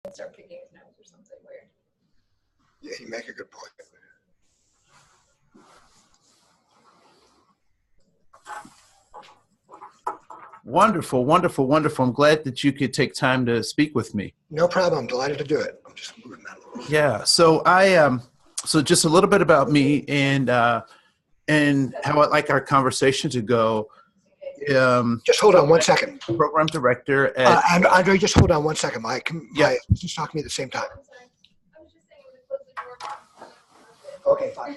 start picking his nose or something weird. Yeah, you make a good point. Wonderful, wonderful, wonderful. I'm glad that you could take time to speak with me. No problem. I'm delighted to do it. I'm just moving that a little bit. Yeah. So so just a little bit about me and how I'd like our conversation to go. Just hold on one second. Program director at Andre, just hold on one second. My just talk to me at the same time. Okay, fine.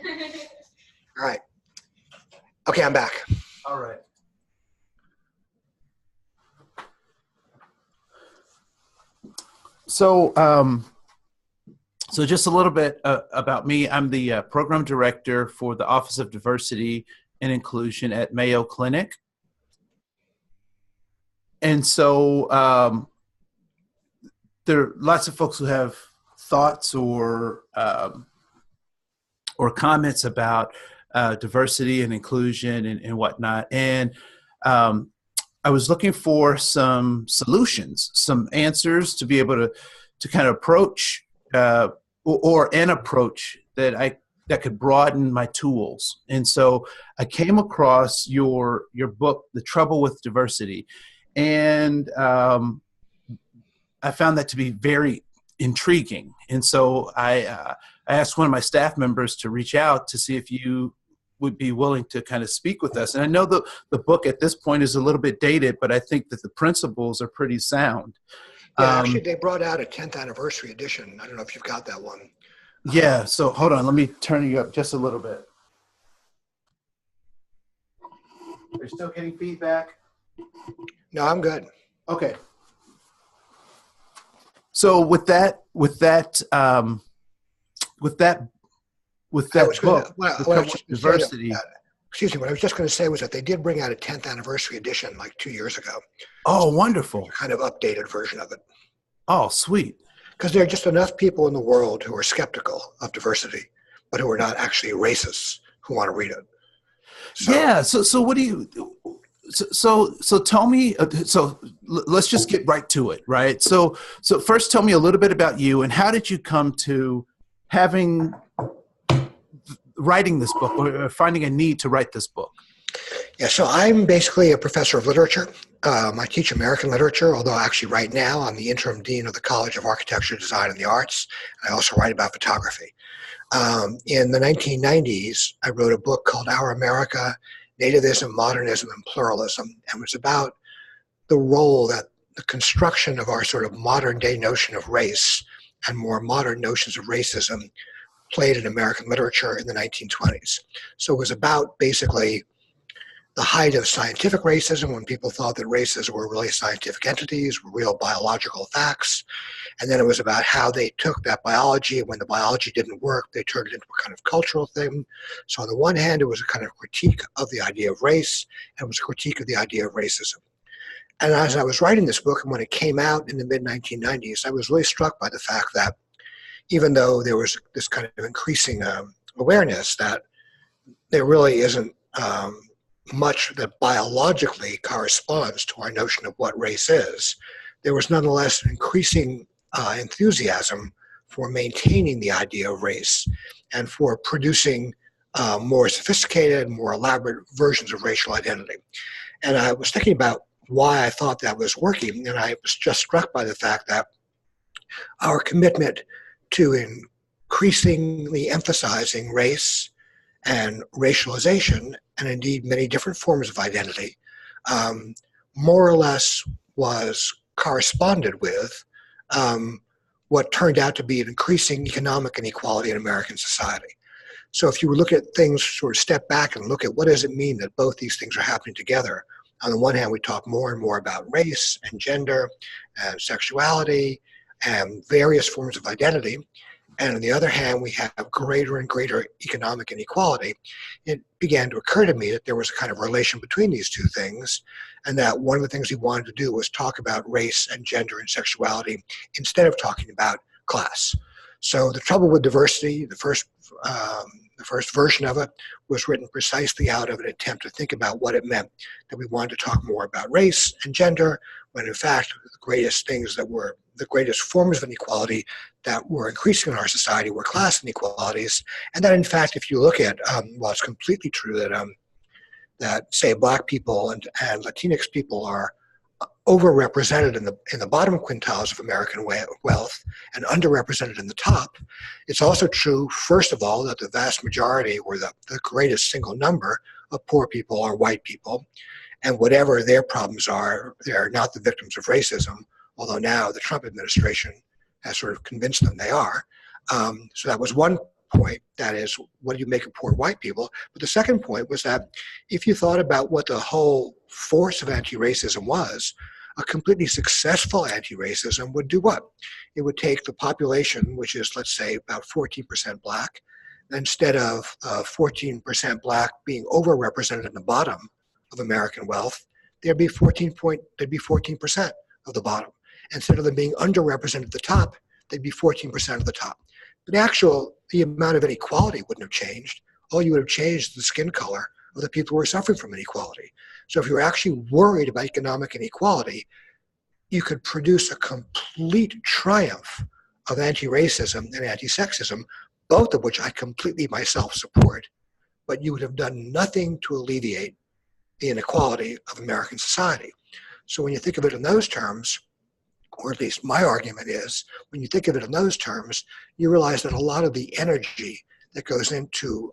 All right. Okay, I'm back. All right. So, so just a little bit about me. I'm the program director for the Office of Diversity and Inclusion at Mayo Clinic. And so there are lots of folks who have thoughts or comments about diversity and inclusion and whatnot. And I was looking for some solutions, some answers to be able to kind of approach or an approach that could broaden my tools. And so I came across your book, The Trouble with Diversity. And I found that to be very intriguing. And so I asked one of my staff members to reach out to see if you would be willing to kind of speak with us. And I know the book at this point is a little bit dated, but I think that the principles are pretty sound. Yeah, actually, they brought out a 10th anniversary edition. I don't know if you've got that one. Yeah, so hold on. Let me turn you up just a little bit. Are you still getting feedback? No, I'm good. Okay. So with that book, diversity. Excuse me. What I was just going to say was that they did bring out a 10th anniversary edition like 2 years ago. Oh, wonderful! Kind of updated version of it. Oh, sweet. Because there are just enough people in the world who are skeptical of diversity, but who are not actually racists who want to read it. So, yeah. So what do you? So tell me. So let's just get right to it, right? So first, tell me a little bit about you and how did you come to writing this book or finding a need to write this book? Yeah, so I'm basically a professor of literature. I teach American literature, although actually right now I'm the interim dean of the College of Architecture, Design, and the Arts. I also write about photography. In the 1990s, I wrote a book called Our America, Nativism, Modernism, and Pluralism, and it was about the role that the construction of our sort of modern day notion of race and more modern notions of racism played in American literature in the 1920s. So it was about basically the height of scientific racism, when people thought that races were really scientific entities, were real biological facts. And then it was about how they took that biology, and when the biology didn't work, they turned it into a kind of cultural thing. So on the one hand, it was a kind of critique of the idea of race, and it was a critique of the idea of racism. And as I was writing this book, and when it came out in the mid-1990s, I was really struck by the fact that even though there was this kind of increasing awareness that there really isn't much that biologically corresponds to our notion of what race is, there was nonetheless an increasing enthusiasm for maintaining the idea of race and for producing more sophisticated, more elaborate versions of racial identity. And I was thinking about why I thought that was working, and I was just struck by the fact that our commitment to increasingly emphasizing race and racialization, and indeed many different forms of identity, more or less was corresponded with what turned out to be an increasing economic inequality in American society. So if you look at things, sort of step back and look at what does it mean that both these things are happening together. On the one hand, we talk more and more about race and gender and sexuality and various forms of identity. And on the other hand, we have greater and greater economic inequality. It began to occur to me that there was a kind of relation between these two things, and that one of the things we wanted to do was talk about race and gender and sexuality instead of talking about class. So The Trouble with Diversity, the first version of it, was written precisely out of an attempt to think about what it meant that we wanted to talk more about race and gender when in fact the greatest things that were the greatest forms of inequality that were increasing in our society were class inequalities, and that in fact, if you look at, well, it's completely true that say Black people and Latinx people are overrepresented in the bottom quintiles of American wealth and underrepresented in the top. It's also true, first of all, that the vast majority or the greatest single number of poor people are white people, and whatever their problems are, they're not the victims of racism, although now the Trump administration has sort of convinced them they are. So that was one point, that is, what do you make of poor white people? But the second point was that if you thought about what the whole force of anti-racism was, a completely successful anti-racism would do what? It would take the population, which is, let's say, about 14% Black, instead of 14% Black being overrepresented in the bottom of American wealth, there'd be 14% of the bottom. Instead of them being underrepresented at the top, they'd be 14% of the top. But the amount of inequality wouldn't have changed. All you would have changed is the skin color of the people who are suffering from inequality. So if you're actually worried about economic inequality, you could produce a complete triumph of anti-racism and anti-sexism, both of which I completely myself support, but you would have done nothing to alleviate the inequality of American society. So when you think of it in those terms, or at least my argument is, when you think of it in those terms, you realize that a lot of the energy that goes into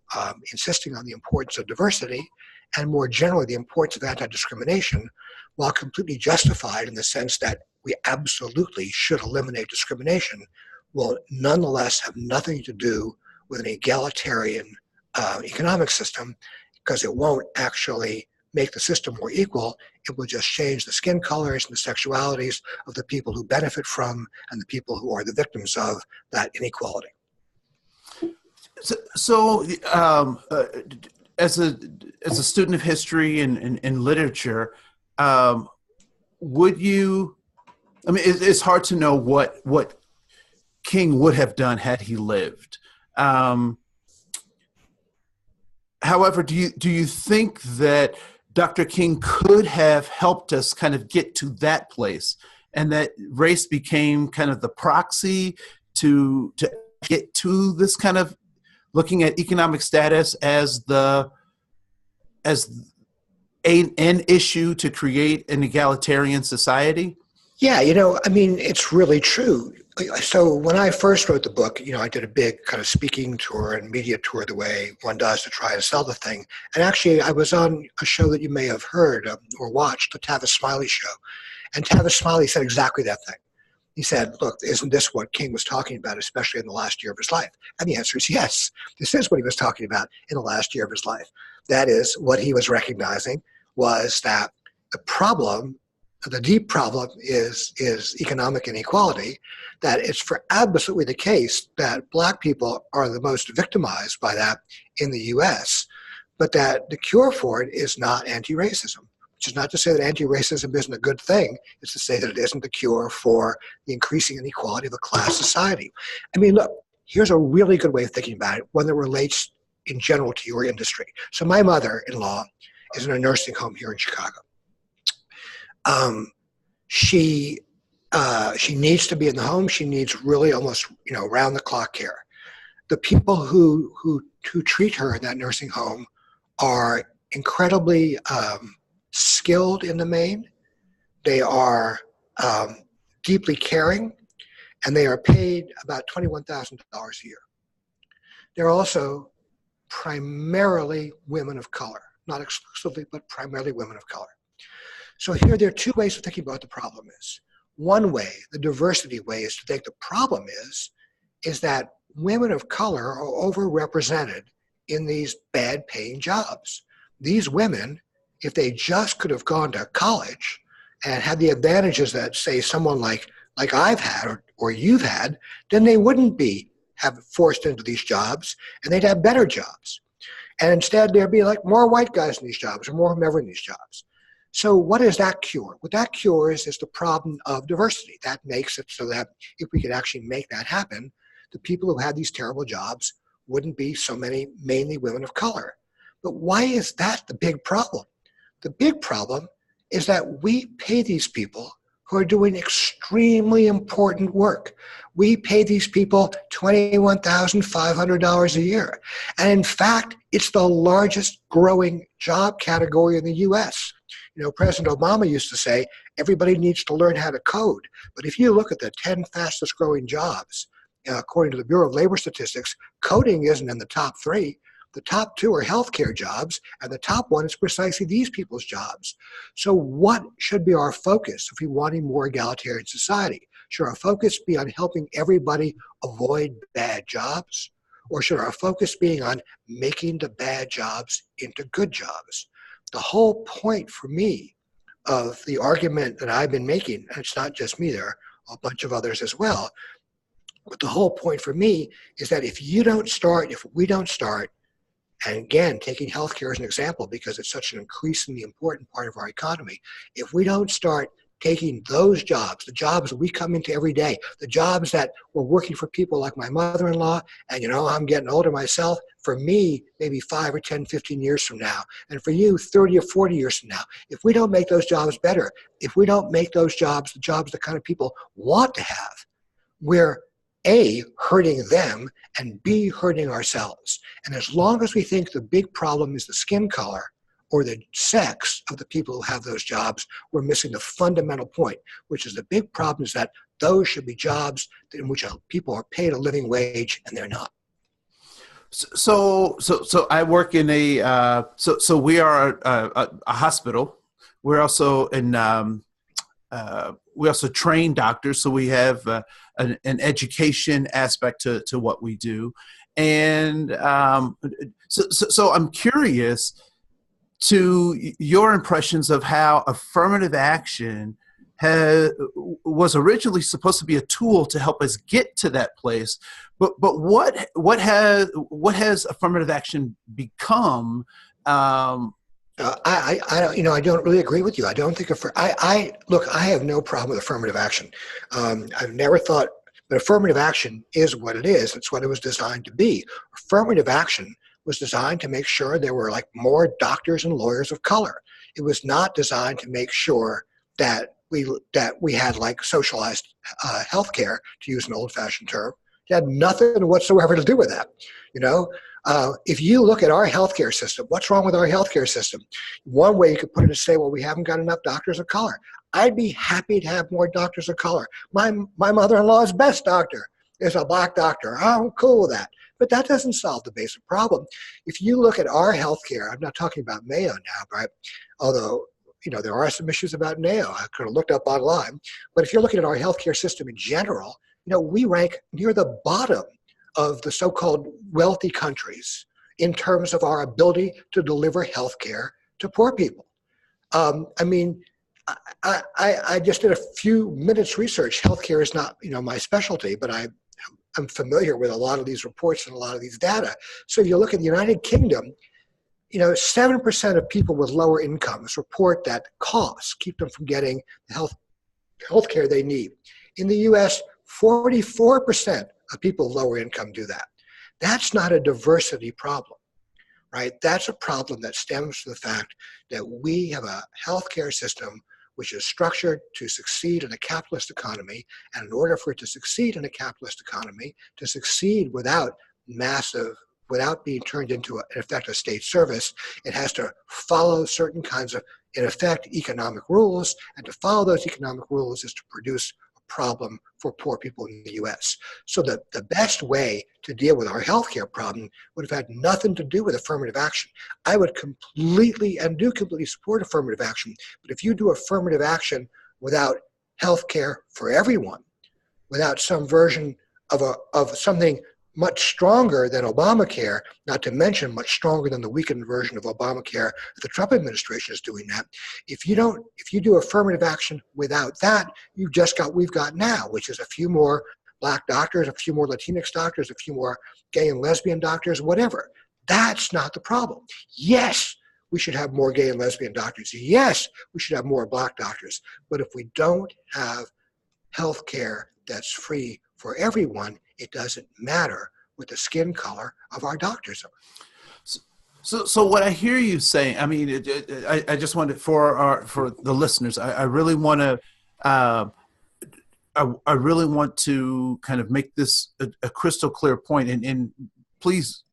insisting on the importance of diversity and more generally the importance of anti-discrimination, while completely justified in the sense that we absolutely should eliminate discrimination, will nonetheless have nothing to do with an egalitarian economic system, because it won't actually make the system more equal. It will just change the skin colors and the sexualities of the people who benefit from and the people who are the victims of that inequality. So as a student of history and literature, would you? I mean, it's hard to know what King would have done had he lived. However, do you think that Dr. King could have helped us kind of get to that place, and that race became kind of the proxy to get to this kind of looking at economic status as an issue to create an egalitarian society? Yeah, I mean, it's really true. So when I first wrote the book, I did a big kind of speaking tour and media tour the way one does to try and sell the thing. And actually, I was on a show that you may have heard or watched, the Tavis Smiley show. And Tavis Smiley said exactly that thing. He said, look, isn't this what King was talking about, especially in the last year of his life? And the answer is yes. This is what he was talking about in the last year of his life. That is, what he was recognizing was that the deep problem is economic inequality, that it's for absolutely the case that Black people are the most victimized by that in the US, but that the cure for it is not anti-racism, which is not to say that anti-racism isn't a good thing. It's to say that it isn't the cure for the increasing inequality of a class society. I mean, look, here's a really good way of thinking about it, one that relates in general to your industry. So my mother-in-law is in a nursing home here in Chicago. She needs to be in the home. She needs really almost round the clock care. The people who treat her in that nursing home are incredibly skilled in the main. They are deeply caring, and they are paid about $21,000 a year. They're also primarily women of color, not exclusively, but primarily women of color. So here there are two ways of thinking about what the problem is. One way, the diversity way, is to think the problem is that women of color are overrepresented in these bad paying jobs. These women, if they just could have gone to college and had the advantages that, say, someone like I've had or you've had, then they wouldn't be forced into these jobs, and they'd have better jobs. And instead there'd be like more white guys in these jobs or more whomever in these jobs. So what is that cure? What that cures is the problem of diversity. That makes it so that if we could actually make that happen, the people who had these terrible jobs wouldn't be so many mainly women of color. But why is that the big problem? The big problem is that we pay these people who are doing extremely important work. We pay these people $21,500 a year. And in fact, it's the largest growing job category in the US. You know, President Obama used to say, everybody needs to learn how to code. But if you look at the 10 fastest growing jobs, according to the Bureau of Labor Statistics, coding isn't in the top 3. The top 2 are healthcare jobs, and the top 1 is precisely these people's jobs. So what should be our focus if we want a more egalitarian society? Should our focus be on helping everybody avoid bad jobs? Or should our focus be on making the bad jobs into good jobs? The whole point for me of the argument that I've been making, and it's not just me, there are a bunch of others as well, but the whole point for me is that if we don't start, and again, taking healthcare as an example because it's such an increasingly important part of our economy, if we don't start taking those jobs, the jobs that we come into every day, the jobs that were working for people like my mother-in-law, and I'm getting older myself, for me, maybe 5 or 10, 15 years from now, and for you, 30 or 40 years from now, if we don't make those jobs better, if we don't make those jobs the jobs the kind of people want to have, we're A, hurting them, and B, hurting ourselves. And as long as we think the big problem is the skin color or the sex of the people who have those jobs, we're missing the fundamental point, which is the big problem is that those should be jobs in which people are paid a living wage, and they're not. So I work in so we are a hospital. We're also we also train doctors, so we have an education aspect to what we do, and so I'm curious to your impressions of how affirmative action was originally supposed to be a tool to help us get to that place, but what has affirmative action become? I don't really agree with you. I don't think I have no problem with affirmative action. I've never thought, but affirmative action is what it is. It's what it was designed to be. Affirmative action was designed to make sure there were more doctors and lawyers of color. It was not designed to make sure that we had socialized healthcare, to use an old-fashioned term. It had nothing whatsoever to do with that. If you look at our healthcare system, what's wrong with our healthcare system? One way you could put it is say, well, we haven't got enough doctors of color. I'd be happy to have more doctors of color. My mother-in-law's best doctor is a black doctor. I'm cool with that. But that doesn't solve the basic problem. If you look at our healthcare, I'm not talking about Mayo now, right? Although, there are some issues about Mayo. I could have looked up online. But if you're looking at our healthcare system in general, we rank near the bottom of the so-called wealthy countries in terms of our ability to deliver healthcare to poor people. I just did a few minutes research. Healthcare is not, my specialty, but I'm familiar with a lot of these reports and a lot of these data. So if you look at the United Kingdom, 7% of people with lower incomes report that costs keep them from getting the healthcare they need. In the US, 44% of people with lower income do that. That's not a diversity problem, right? That's a problem that stems from the fact that we have a healthcare system which is structured to succeed in a capitalist economy. And in order for it to succeed in a capitalist economy, to succeed without being turned into, in effect, a state service, it has to follow certain kinds of, in effect, economic rules. And to follow those economic rules is to produce problem for poor people in the US. So the best way to deal with our healthcare problem would have had nothing to do with affirmative action. I would completely support affirmative action, but if you do affirmative action without healthcare for everyone, without some version of something much stronger than Obamacare, not to mention much stronger than the weakened version of Obamacare, the Trump administration is doing that. If you do affirmative action without that, we've got now, which is a few more black doctors, a few more Latinx doctors, a few more gay and lesbian doctors, whatever. That's not the problem. Yes, we should have more gay and lesbian doctors. Yes, we should have more black doctors. But if we don't have health care that's free for everyone, it doesn't matter what the skin color of our doctors are. So what I hear you saying, I mean, I just wanted for the listeners, I really want to uh, I really want to kind of make this a crystal clear point, and please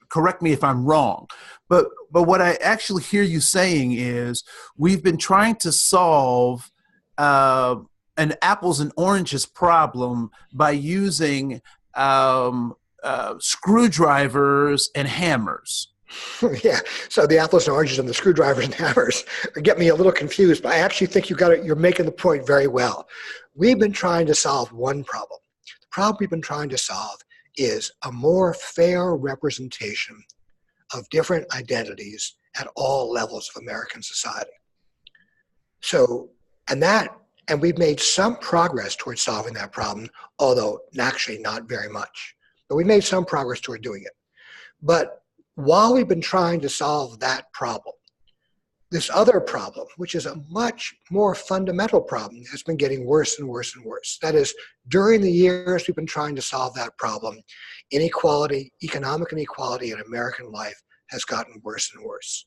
correct me if I'm wrong, but what I actually hear you saying is we've been trying to solve an apples and oranges problem by using screwdrivers and hammers. Yeah. So the apples and oranges and the screwdrivers and hammers get me a little confused, but I actually think you're making the point very well. We've been trying to solve one problem. The problem we've been trying to solve is a more fair representation of different identities at all levels of American society. So, and we've made some progress towards solving that problem, although actually not very much. But we made some progress toward doing it. But while we've been trying to solve that problem, this other problem, which is a much more fundamental problem, has been getting worse and worse and worse. That is, during the years we've been trying to solve that problem, inequality, economic inequality in American life has gotten worse and worse.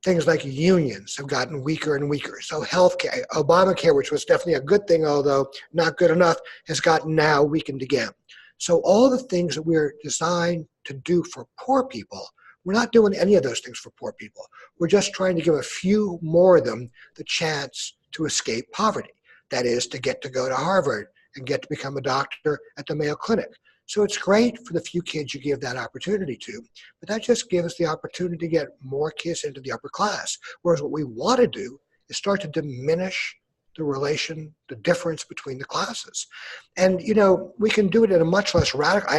Things like unions have gotten weaker and weaker. So healthcare, Obamacare, which was definitely a good thing, although not good enough, has gotten now weakened again. So all the things that we're designed to do for poor people, we're not doing any of those things for poor people. We're just trying to give a few more of them the chance to escape poverty. That is, to get to go to Harvard and get to become a doctor at the Mayo Clinic. So it's great for the few kids you give that opportunity to, but that just gives us the opportunity to get more kids into the upper class. Whereas what we want to do is start to diminish the difference between the classes. And, we can do it in a much less radical,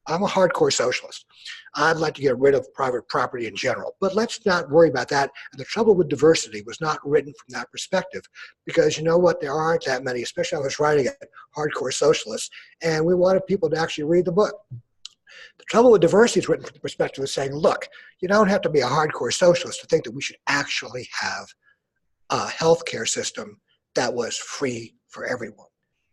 I'm a hardcore socialist. I'd like to get rid of private property in general, but let's not worry about that. And the trouble with diversity was not written from that perspective, because you know what, there aren't that many, especially I was writing it, hardcore socialists, and we wanted people to actually read the book. The trouble with diversity is written from the perspective of saying, look, you don't have to be a hardcore socialist to think that we should actually have a healthcare system that was free for everyone.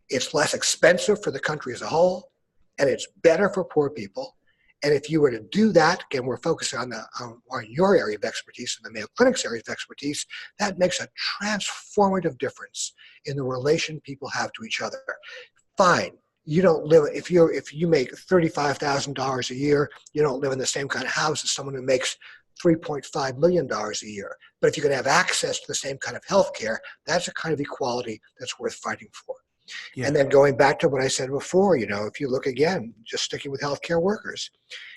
It's less expensive for the country as a whole, and it's better for poor people. And if you were to do that, again, we're focusing on your area of expertise and the Mayo Clinic's area of expertise, that makes a transformative difference in the relation people have to each other. Fine, you don't live, if you make $35,000 a year, you don't live in the same kind of house as someone who makes $3.5 million a year. But if you can have access to the same kind of health care, that's a kind of equality that's worth fighting for. Yeah. And then going back to what I said before, if you look again, just sticking with healthcare workers,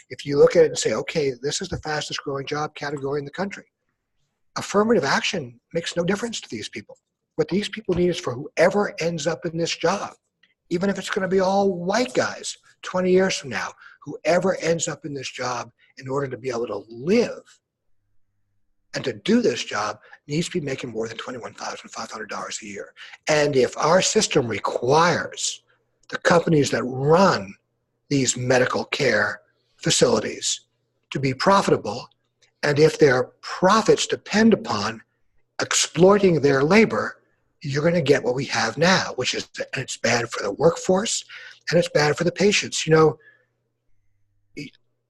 if you look at it and say, okay, this is the fastest growing job category in the country, affirmative action makes no difference to these people. What these people need is for whoever ends up in this job, even if it's going to be all white guys 20 years from now, whoever ends up in this job in order to be able to live and to do this job needs to be making more than $21,500 a year. And if our system requires the companies that run these medical care facilities to be profitable, and if their profits depend upon exploiting their labor, you're going to get what we have now, which is, and it's bad for the workforce and it's bad for the patients. You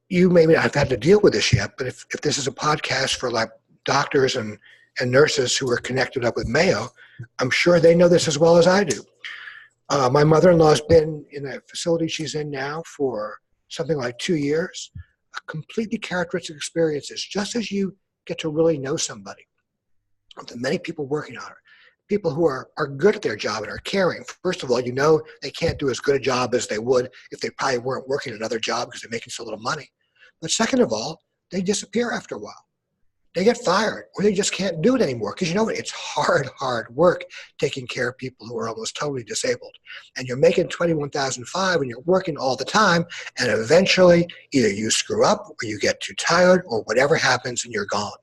may not have had to deal with this yet, but if this is a podcast for like doctors and nurses who are connected up with Mayo, I'm sure they know this as well as I do. My mother-in-law's been in a facility she's in now for something like 2 years. A completely characteristic experiences, just as you get to really know somebody. The many people working on her, people who are good at their job and are caring. First of all, they can't do as good a job as they would if they probably weren't working another job because they're making so little money. But second of all, they disappear after a while. They get fired, or they just can't do it anymore. Because you know what? It's hard work taking care of people who are almost totally disabled. And you're making $21,500 and you're working all the time, and eventually either you screw up or you get too tired or whatever happens and you're gone.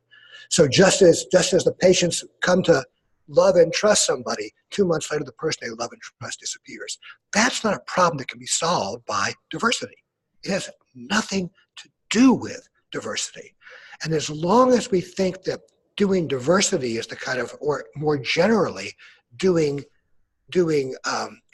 So just as the patients come to love and trust somebody, 2 months later the person they love and trust disappears. That's not a problem that can be solved by diversity. It has nothing to do with diversity. And as long as we think that doing diversity is the kind of, or more generally, doing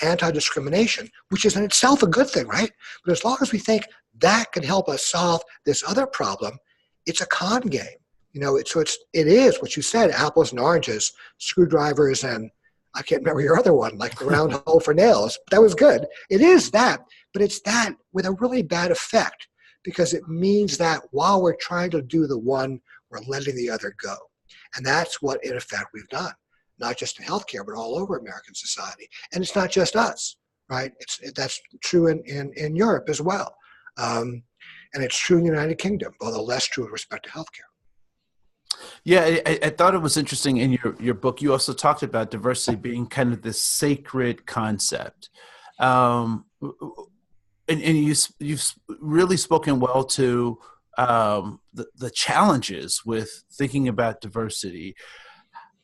anti-discrimination, which is in itself a good thing, right? But as long as we think that can help us solve this other problem, it's a con game. It is what you said, apples and oranges, screwdrivers, and I can't remember your other one, like the round hole for nails. That was good. It is that, but it's that with a really bad effect, because it means that while we're trying to do the one, we're letting the other go. And that's what, in effect, we've done, not just in healthcare, but all over American society. And it's not just us, right? That's true in Europe as well. And it's true in the United Kingdom, although less true with respect to healthcare. Yeah, I thought it was interesting in your book. You also talked about diversity being kind of this sacred concept, and you've really spoken well to the challenges with thinking about diversity.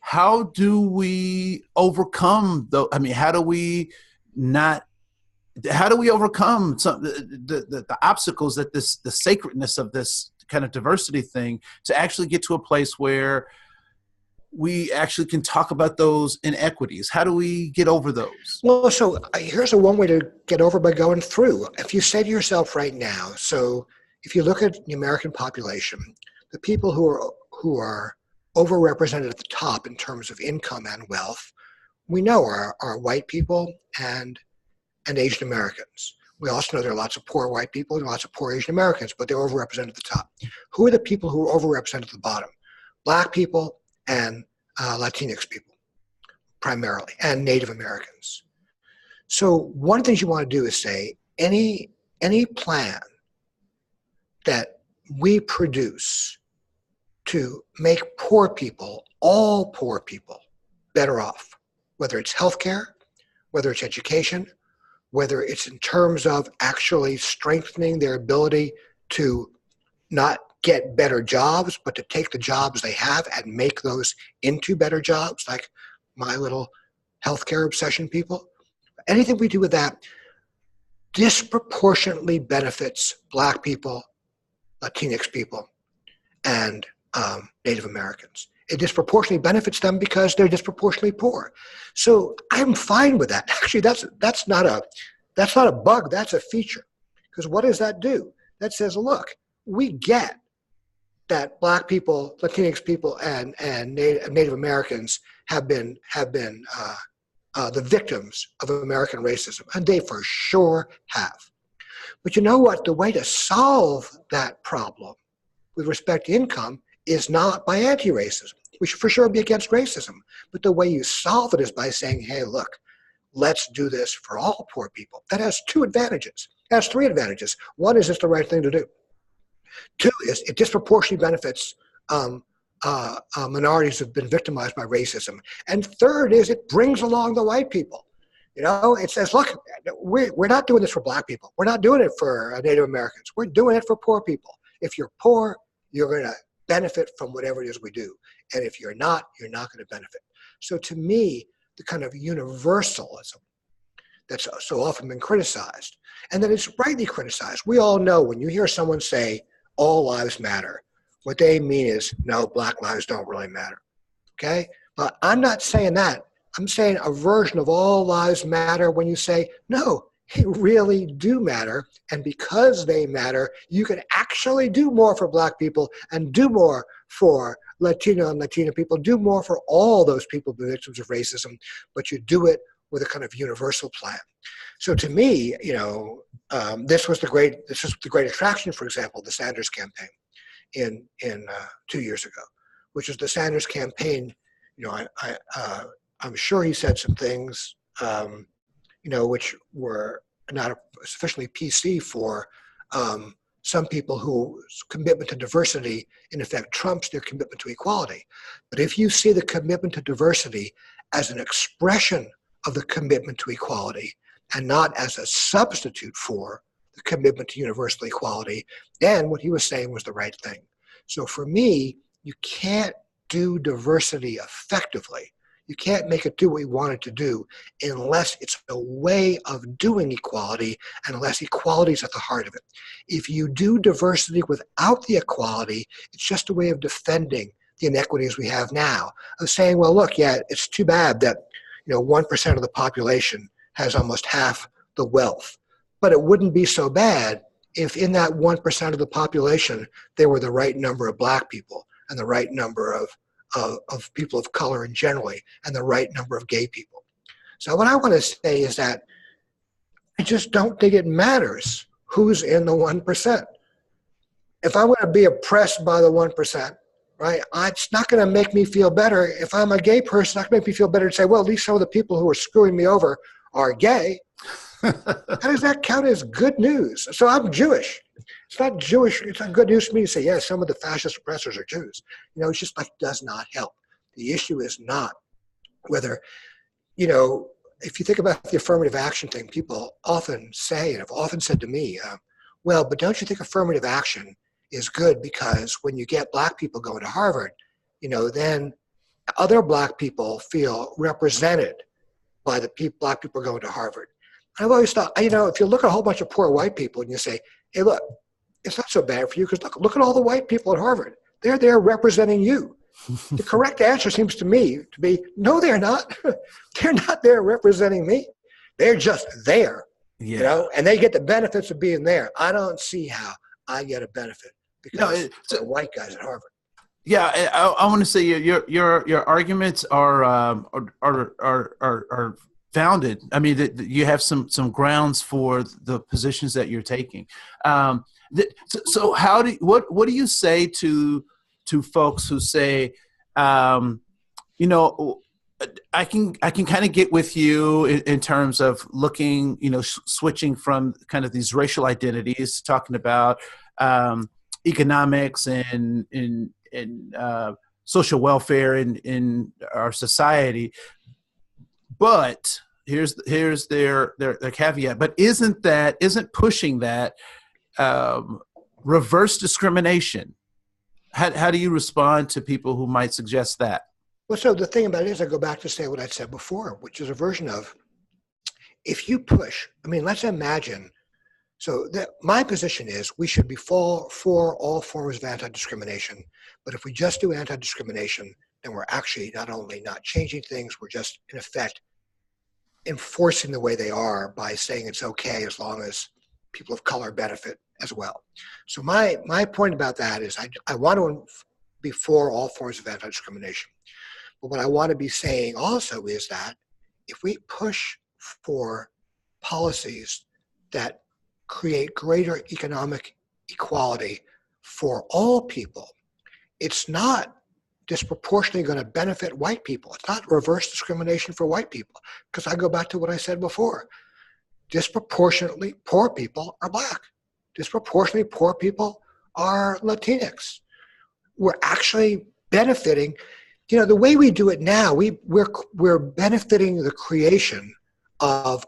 How do we overcome how do we overcome the obstacles that the sacredness of this kind of diversity thing to actually get to a place where we actually can talk about those inequities? How do we get over those? Well, so here's one way to get over by going through. If you say to yourself right now, so if you look at the American population, the people who are overrepresented at the top in terms of income and wealth, we know are white people and Asian Americans. We also know there are lots of poor white people and lots of poor Asian Americans, but they're overrepresented at the top. Who are the people who are overrepresented at the bottom? Black people and Latinx people, primarily, and Native Americans. So one of the things you want to do is say, any plan that we produce to make poor people, all poor people, better off, whether it's healthcare, whether it's education, whether it's in terms of actually strengthening their ability to not get better jobs, but to take the jobs they have and make those into better jobs, like my little healthcare obsession people. Anything we do with that disproportionately benefits Black people, Latinx people, and Native Americans. It disproportionately benefits them because they're disproportionately poor. So I'm fine with that. Actually, that's not a bug. That's a feature. Because what does that do? That says, look, we get that Black people, Latinx people, and Native Americans have been the victims of American racism, and they for sure have. But you know what? The way to solve that problem with respect to income is not by anti-racism. We should for sure be against racism. But the way you solve it is by saying, hey, look, let's do this for all poor people. That has two advantages. It has three advantages. One is it's the right thing to do. Two is it disproportionately benefits minorities who have been victimized by racism. And third is it brings along the white people. It says, look, we're not doing this for Black people. We're not doing it for Native Americans. We're doing it for poor people. If you're poor, you're going to benefit from whatever it is we do. And if you're not going to benefit. So to me, the kind of universalism that's so often been criticized, and that it's rightly criticized. We all know when you hear someone say, all lives matter, what they mean is, no, Black lives don't really matter, okay? But I'm not saying that. I'm saying a version of all lives matter when you say, no, they really do matter. And because they matter, you can actually do more for Black people and do more for Latino and Latina people, do more for all those people, the victims of racism, but you do it with a kind of universal plan. So to me, this was the great attraction, for example, the Sanders campaign in 2 years ago, which was the Sanders campaign. I'm sure he said some things, which were not sufficiently PC for some people whose commitment to diversity, in effect, trumps their commitment to equality. But if you see the commitment to diversity as an expression of the commitment to equality and not as a substitute for the commitment to universal equality, then what he was saying was the right thing. So for me, you can't do diversity effectively. You can't make it do what we want it to do unless it's a way of doing equality and unless equality is at the heart of it. If you do diversity without the equality, it's just a way of defending the inequities we have now, of saying, well, look, yeah, it's too bad that 1% of the population has almost half the wealth. But it wouldn't be so bad if in that 1% of the population, there were the right number of Black people and the right number of people of color in generally, and the right number of gay people. So what I want to say is that I just don't think it matters who's in the 1%. If I want to be oppressed by the 1%, right, it's not going to make me feel better. If I'm a gay person, it's not going to make me feel better to say, well, at least some of the people who are screwing me over are gay. How does that count as good news? So I'm Jewish. It's not Jewish. It's not good news for me to say, yeah, some of the fascist oppressors are Jews. It's just like does not help. The issue is not whether, if you think about the affirmative action thing, people often say, and have often said to me, well, but don't you think affirmative action is good because when you get black people going to Harvard, then other black people feel represented by the black people going to Harvard. I've always thought, if you look at a whole bunch of poor white people and you say, hey, look, it's not so bad for you because look at all the white people at Harvard. They're there representing you. The correct answer seems to me to be, no, they're not. They're not there representing me. They're just there, and they get the benefits of being there. I don't see how I get a benefit because they're white guys at Harvard. Yeah, I want to say your arguments are founded. I mean, you have some grounds for the positions that you're taking. So what do you say to folks who say, I can kind of get with you in terms of looking, switching from kind of these racial identities, talking about economics and social welfare in our society. But here's their caveat. But isn't pushing that reverse discrimination? How do you respond to people who might suggest that? Well, so the thing about it is I go back to say what I said before, which is a version of if you push, let's imagine. So my position is we should be for all forms of anti-discrimination. But if we just do anti-discrimination, then we're actually not only not changing things, we're just, in effect, enforcing the way they are by saying it's okay as long as people of color benefit as well. So my point about that is I want to be for all forms of anti-discrimination. But what I want to be saying also is that if we push for policies that create greater economic equality for all people, it's not disproportionately going to benefit white people. It's not reverse discrimination for white people, because I go back to what I said before. Disproportionately poor people are black. Disproportionately poor people are Latinx. We're actually benefiting. The way we do it now, we're benefiting the creation of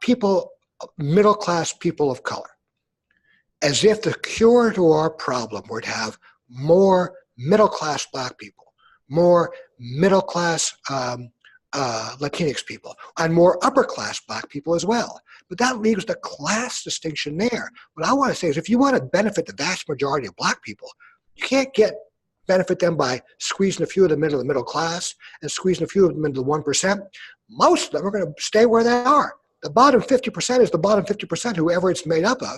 people, middle-class people of color, as if the cure to our problem were to have more middle-class black people, more middle-class Latinx people, and more upper-class black people as well. But that leaves the class distinction there. What I want to say is if you want to benefit the vast majority of black people, you can't benefit them by squeezing a few of them into the middle class and squeezing a few of them into the 1%. Most of them are going to stay where they are. The bottom 50% is the bottom 50%, whoever it's made up of.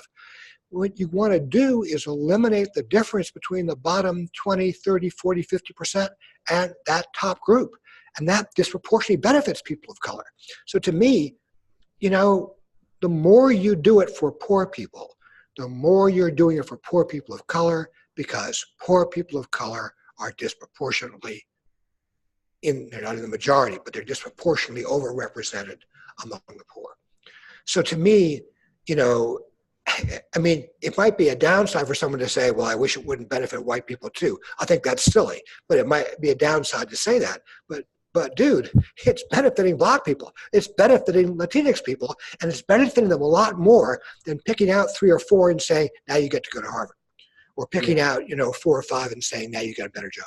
What you want to do is eliminate the difference between the bottom 20, 30, 40, 50% and that top group. And that disproportionately benefits people of color. So to me, the more you do it for poor people, the more you're doing it for poor people of color, because poor people of color are disproportionately they're not in the majority, but they're disproportionately overrepresented among the poor. So to me, it might be a downside for someone to say, well, I wish it wouldn't benefit white people too. I think that's silly, but it might be a downside to say that. But dude, it's benefiting black people. It's benefiting Latinx people, and it's benefiting them a lot more than picking out 3 or 4 and saying, now you get to go to Harvard. Or picking out, 4 or 5 and saying, now you got a better job.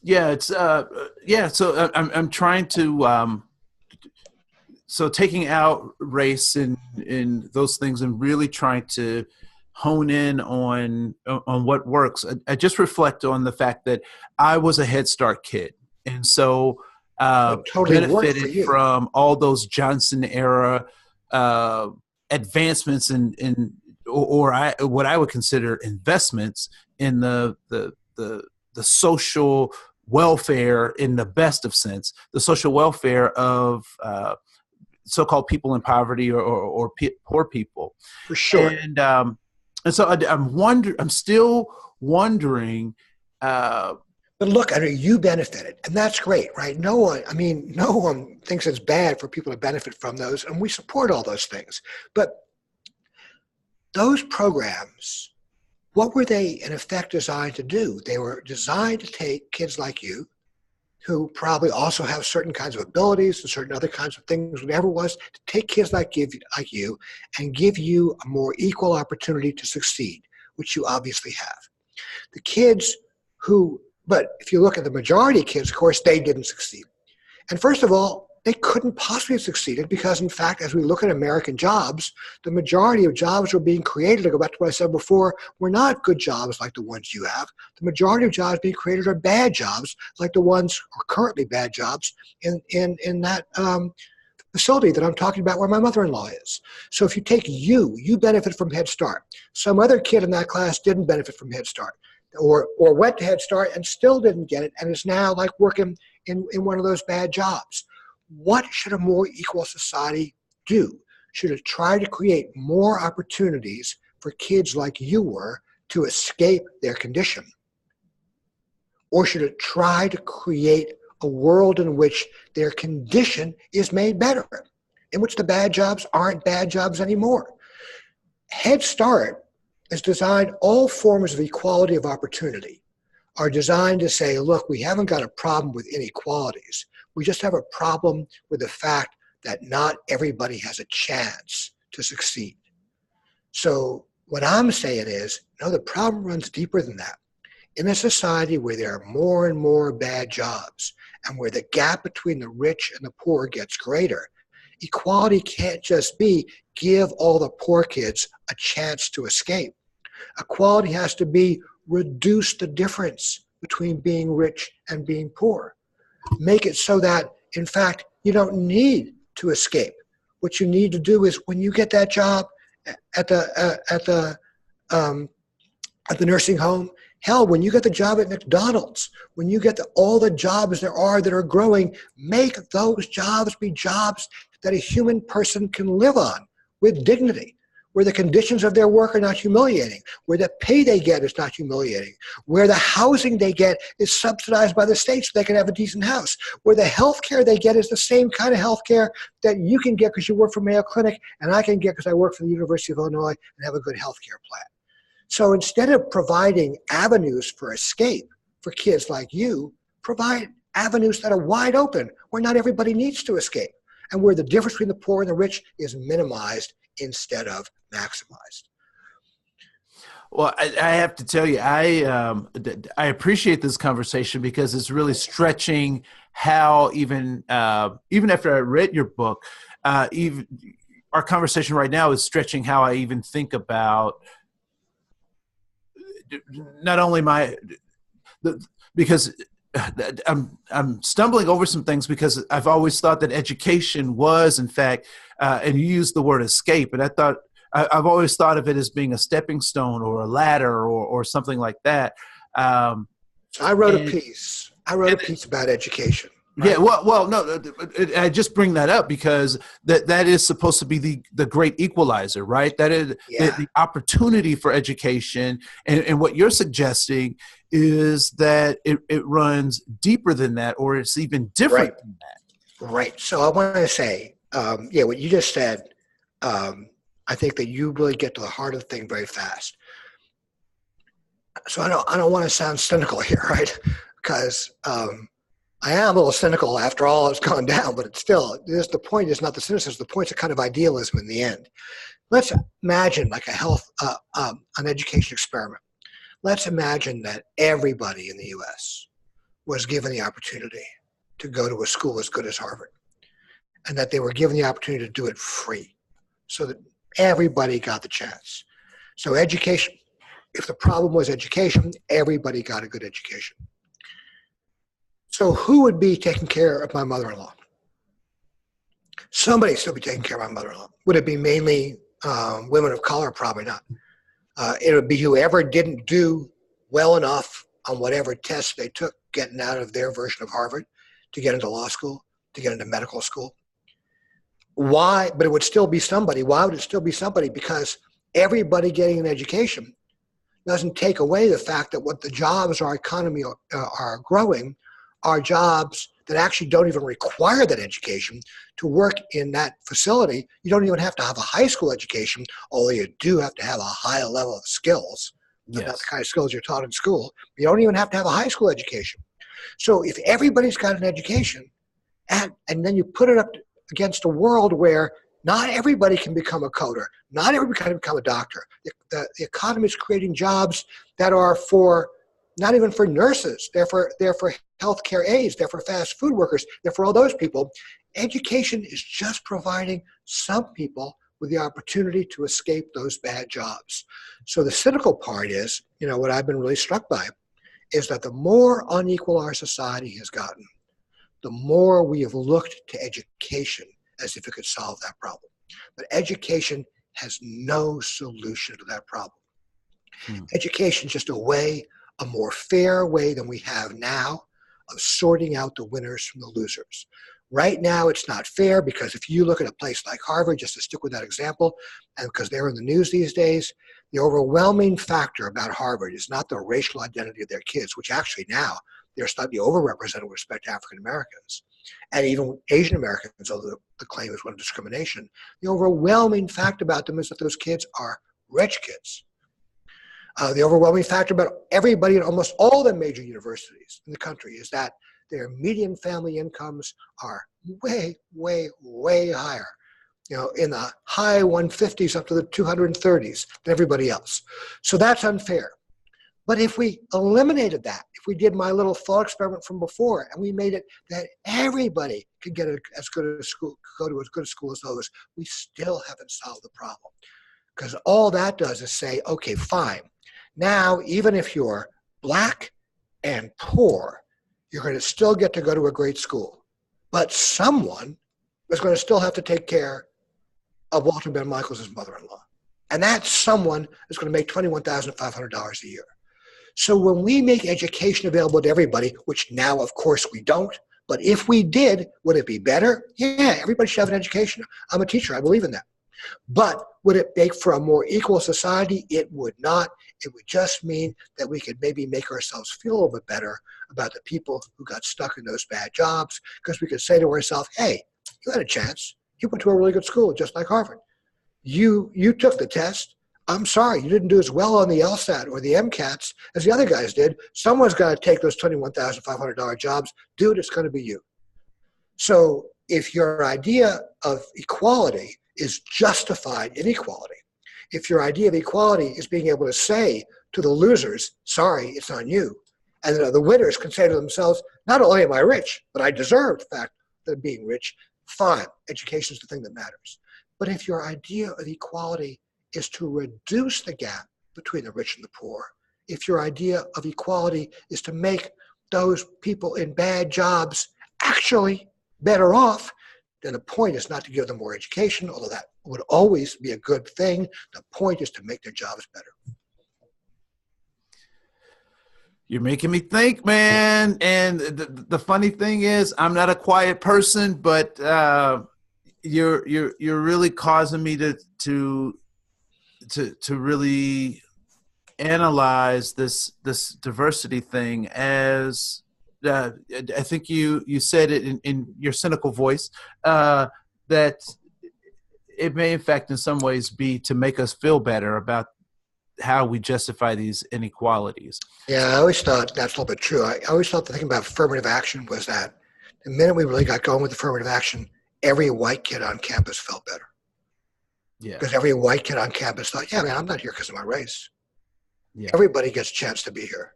Yeah, it's So I'm trying to so taking out race and those things and really trying to hone in on what works. I just reflect on the fact that I was a Head Start kid, and so totally benefited from all those Johnson era advancements in what I would consider investments in the the social welfare in the best of sense, the social welfare of so-called people in poverty or poor people. For sure. And so I'm still wondering. But look, I mean, you benefited, and that's great, right? No one thinks it's bad for people to benefit from those, and we support all those things. But those programs, what were they in effect designed to do? They were designed to take kids like you, who probably also have certain kinds of abilities and certain other kinds of things, whatever it was, to take kids like you and give you a more equal opportunity to succeed, which you obviously have. The kids but if you look at the majority of kids, of course, they didn't succeed. And first of all, they couldn't possibly have succeeded because, in fact, as we look at American jobs, the majority of jobs were being created, to go back to what I said before, were not good jobs like the ones you have. The majority of jobs being created are bad jobs, like the ones are currently bad jobs in that facility that I'm talking about where my mother-in-law is. So if you take you benefit from Head Start. Some other kid in that class didn't benefit from Head Start. Or went to Head Start and still didn't get it and is now like working in one of those bad jobs. What should a more equal society do? Should it try to create more opportunities for kids like you were to escape their condition? Or should it try to create a world in which their condition is made better, in which the bad jobs aren't bad jobs anymore? Head Start is designed, all forms of equality of opportunity are designed to say, look, we haven't got a problem with inequalities. We just have a problem with the fact that not everybody has a chance to succeed. So what I'm saying is, no, the problem runs deeper than that. In a society where there are more and more bad jobs and where the gap between the rich and the poor gets greater, equality can't just be give all the poor kids a chance to escape. Equality has to be reduce the difference between being rich and being poor. Make it so that, in fact, you don't need to escape. What you need to do is when you get that job at the nursing home, hell, when you get the job at McDonald's, when you get all the jobs there are that are growing, make those jobs be jobs that a human person can live on with dignity, where the conditions of their work are not humiliating, where the pay they get is not humiliating, where the housing they get is subsidized by the state so they can have a decent house, where the health care they get is the same kind of health care that you can get because you work for Mayo Clinic and I can get because I work for the University of Illinois and have a good health care plan. So instead of providing avenues for escape for kids like you, provide avenues that are wide open where not everybody needs to escape and where the difference between the poor and the rich is minimized instead of maximized. Well, I have to tell you, I appreciate this conversation because it's really stretching how even after I read your book, even our conversation right now is stretching how I even think about not only because I'm stumbling over some things because I've always thought that education was, in fact, and you used the word escape, and I've always thought of it as being a stepping stone or a ladder or something like that. So I wrote a piece. a piece about education. Right? Yeah, well, no, I just bring that up because that is supposed to be the great equalizer, right? That is the opportunity for education, and what you're suggesting is that it runs deeper than that, or it's even different than that. Right. So I want to say, what you just said, I think that you really get to the heart of the thing very fast. So I don't want to sound cynical here, right? Because I am a little cynical after all that's gone down, but it's still, the point is not the cynicism, the point's a kind of idealism in the end. Let's imagine like an education experiment. Let's imagine that everybody in the U.S. was given the opportunity to go to a school as good as Harvard, and that they were given the opportunity to do it free, so that everybody got the chance. So education, if the problem was education, everybody got a good education. So who would be taking care of my mother-in-law? Somebody still be taking care of my mother-in-law. Would it be mainly women of color? Probably not. It would be whoever didn't do well enough on whatever tests they took getting out of their version of Harvard to get into law school, to get into medical school. Why? But it would still be somebody. Why would it still be somebody? Because everybody getting an education doesn't take away the fact that what the jobs our economy are growing are jobs that actually don't even require that education to work in that facility. You don't even have to have a high school education, although you do have to have a high level of skills, Yes. not the kind of skills you're taught in school. You don't even have to have a high school education. So if everybody's got an education, and then you put it up against a world where not everybody can become a coder, not everybody can become a doctor. The economy is creating jobs that are for not even for nurses. They're for healthcare aides. They're for fast food workers. They're for all those people. Education is just providing some people with the opportunity to escape those bad jobs. So the cynical part is, what I've been really struck by is that the more unequal our society has gotten, the more we have looked to education as if it could solve that problem. But education has no solution to that problem. Education is just a more fair way than we have now of sorting out the winners from the losers. Right now, it's not fair because if you look at a place like Harvard, just to stick with that example, and because they're in the news these days, the overwhelming factor about Harvard is not the racial identity of their kids, which actually now they're slightly overrepresented with respect to African Americans and even Asian Americans, although the claim is one of discrimination. The overwhelming fact about them is that those kids are rich kids. The overwhelming factor about everybody at almost all the major universities in the country is that their median family incomes are way, way, way higher, in the high 150s up to the 230s than everybody else. So that's unfair. But if we eliminated that, if we did my little thought experiment from before, and we made it that everybody could get as good a school, go to as good a school as those, we still haven't solved the problem. Because all that does is say, okay, fine. Now, even if you're black and poor, you're going to still get to go to a great school. But someone is going to still have to take care of Walter Ben Michaels' mother-in-law. And that someone is going to make $21,500 a year. So when we make education available to everybody, which now, of course, we don't, but if we did, would it be better? Yeah, everybody should have an education. I'm a teacher. I believe in that. But would it make for a more equal society? It would not. It would just mean that we could maybe make ourselves feel a little bit better about the people who got stuck in those bad jobs, because we could say to ourselves, hey, you had a chance. You went to a really good school, just like Harvard. You took the test. I'm sorry, you didn't do as well on the LSAT or the MCATs as the other guys did. Someone's got to take those $21,500 jobs. Dude, it's going to be you. So if your idea of equality is justified inequality, if your idea of equality is being able to say to the losers, sorry, it's on you, and the winners can say to themselves, not only am I rich, but I deserve the fact that being rich, fine, education is the thing that matters. But if your idea of equality is to reduce the gap between the rich and the poor, if your idea of equality is to make those people in bad jobs actually better off, then the point is not to give them more education, although that would always be a good thing. The point is to make their jobs better. You're making me think, man. And the funny thing is, I'm not a quiet person, but you're really causing me to really analyze this diversity thing as I think you said it in your cynical voice, that it may in fact in some ways be to make us feel better about how we justify these inequalities. Yeah, I always thought that's a little bit true. I always thought the thing about affirmative action was that the minute we really got going with affirmative action, every white kid on campus felt better. Yeah. Because every white kid on campus thought, yeah, man, I'm not here because of my race. Yeah. Everybody gets a chance to be here.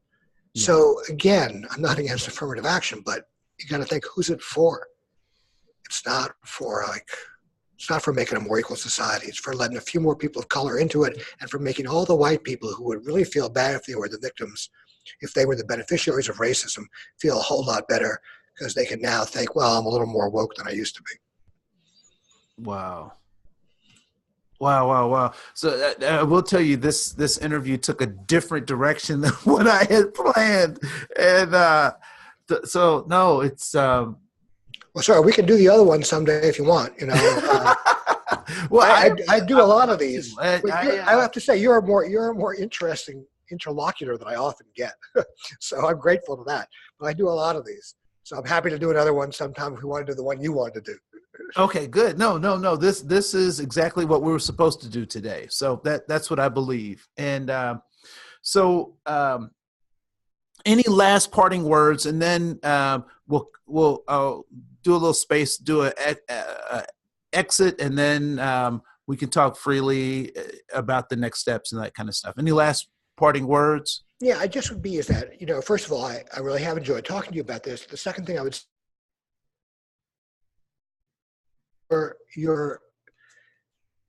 Yeah. So again, I'm not against affirmative action, but you got to think, who's it for? It's not for making a more equal society. It's for letting a few more people of color into it, and for making all the white people who would really feel bad if they were the victims, if they were the beneficiaries of racism, feel a whole lot better because they can now think, well, I'm a little more woke than I used to be. Wow. Wow, wow, wow. So I will tell you, this interview took a different direction than what I had planned, and so no, it's Well, sorry, we can do the other one someday if you want. well, I do a lot of these. I, But I, I have to say, you're a more interesting interlocutor than I often get. So I'm grateful to that. But I do a lot of these. So I'm happy to do another one sometime if we want to do the one you wanted to do. okay, good. No. This is exactly what we were supposed to do today. So that's what I believe. And so, any last parting words, and then we'll do a little space, do a exit, and then we can talk freely about the next steps and that kind of stuff. Any last parting words? Yeah, I just would be is that, first of all, I really have enjoyed talking to you about this. The second thing I would say, and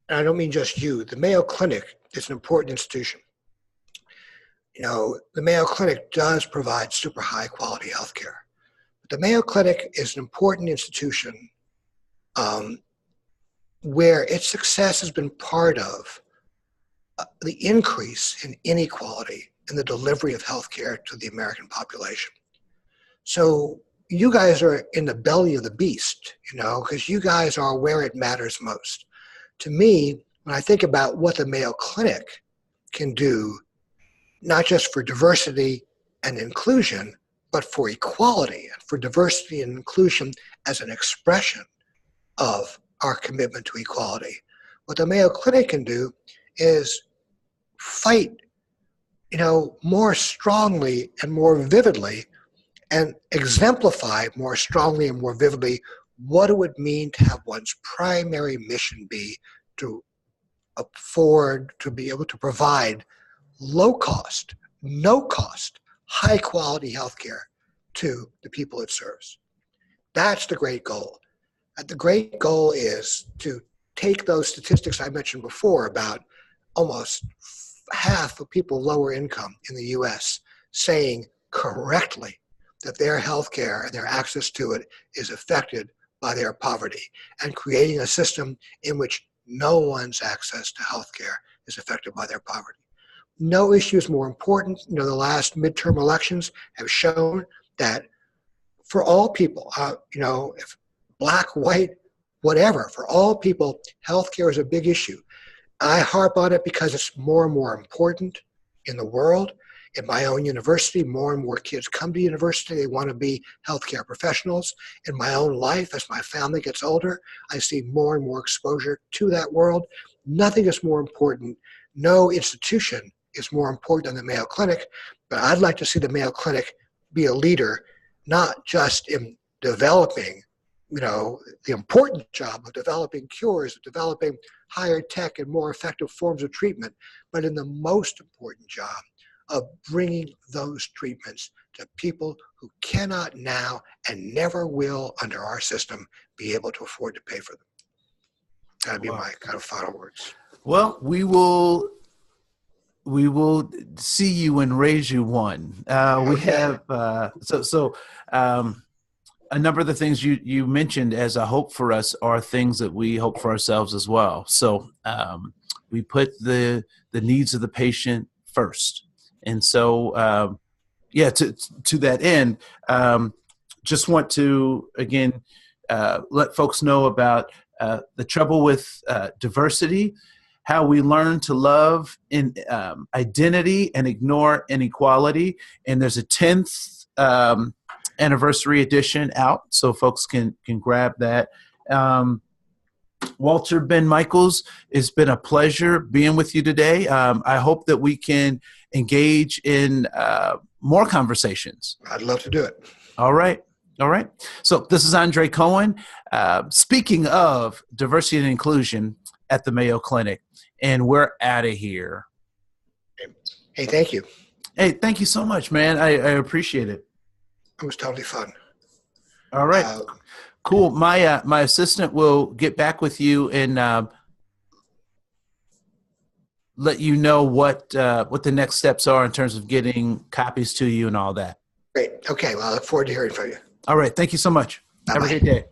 I don't mean just you, the Mayo Clinic is an important institution. The Mayo Clinic does provide super high quality healthcare. But the Mayo Clinic is an important institution where its success has been part of the increase in inequality in the delivery of healthcare to the American population. So you guys are in the belly of the beast, because you guys are where it matters most. To me, when I think about what the Mayo Clinic can do, not just for diversity and inclusion, but for equality and for diversity and inclusion as an expression of our commitment to equality. What the Mayo Clinic can do is fight, more strongly and more vividly and exemplify more strongly and more vividly what it would mean to have one's primary mission be to afford, to be able to provide low cost, no cost, high quality healthcare to the people it serves. That's the great goal. And the great goal is to take those statistics I mentioned before about almost half of people lower income in the US saying correctly that their healthcare and their access to it is affected by their poverty, and creating a system in which no one's access to healthcare is affected by their poverty. No issue is more important. The last midterm elections have shown that for all people, if black, white, whatever, for all people, healthcare is a big issue. I harp on it because it's more and more important in the world. In my own university, more and more kids come to university. They want to be healthcare professionals. In my own life, as my family gets older, I see more and more exposure to that world. Nothing is more important. No institution is more important than the Mayo Clinic, but I'd like to see the Mayo Clinic be a leader, not just in developing, the important job of developing cures, of developing higher tech and more effective forms of treatment, but in the most important job of bringing those treatments to people who cannot now and never will under our system be able to afford to pay for them. That'd be my kind of final words. Well, we will see you and raise you one. We have a number of the things you mentioned as a hope for us are things that we hope for ourselves as well. So we put the needs of the patient first. And so, to that end, just want to, again, let folks know about the trouble with diversity, how we learn to love in identity and ignore inequality. And there's a 10th anniversary edition out, so folks can grab that. Walter Ben Michaels, it's been a pleasure being with you today. I hope that we can engage in more conversations. I'd love to do it. All right. So this is Andre Koen, speaking of diversity and inclusion at the Mayo Clinic, and we're out of here. Hey, thank you. Hey, thank you so much, man. I appreciate it. It was totally fun. All right. Cool. My assistant will get back with you and let you know what the next steps are in terms of getting copies to you and all that. Great. Okay. Well, I look forward to hearing from you. All right. Thank you so much. Bye-bye. Have a great day.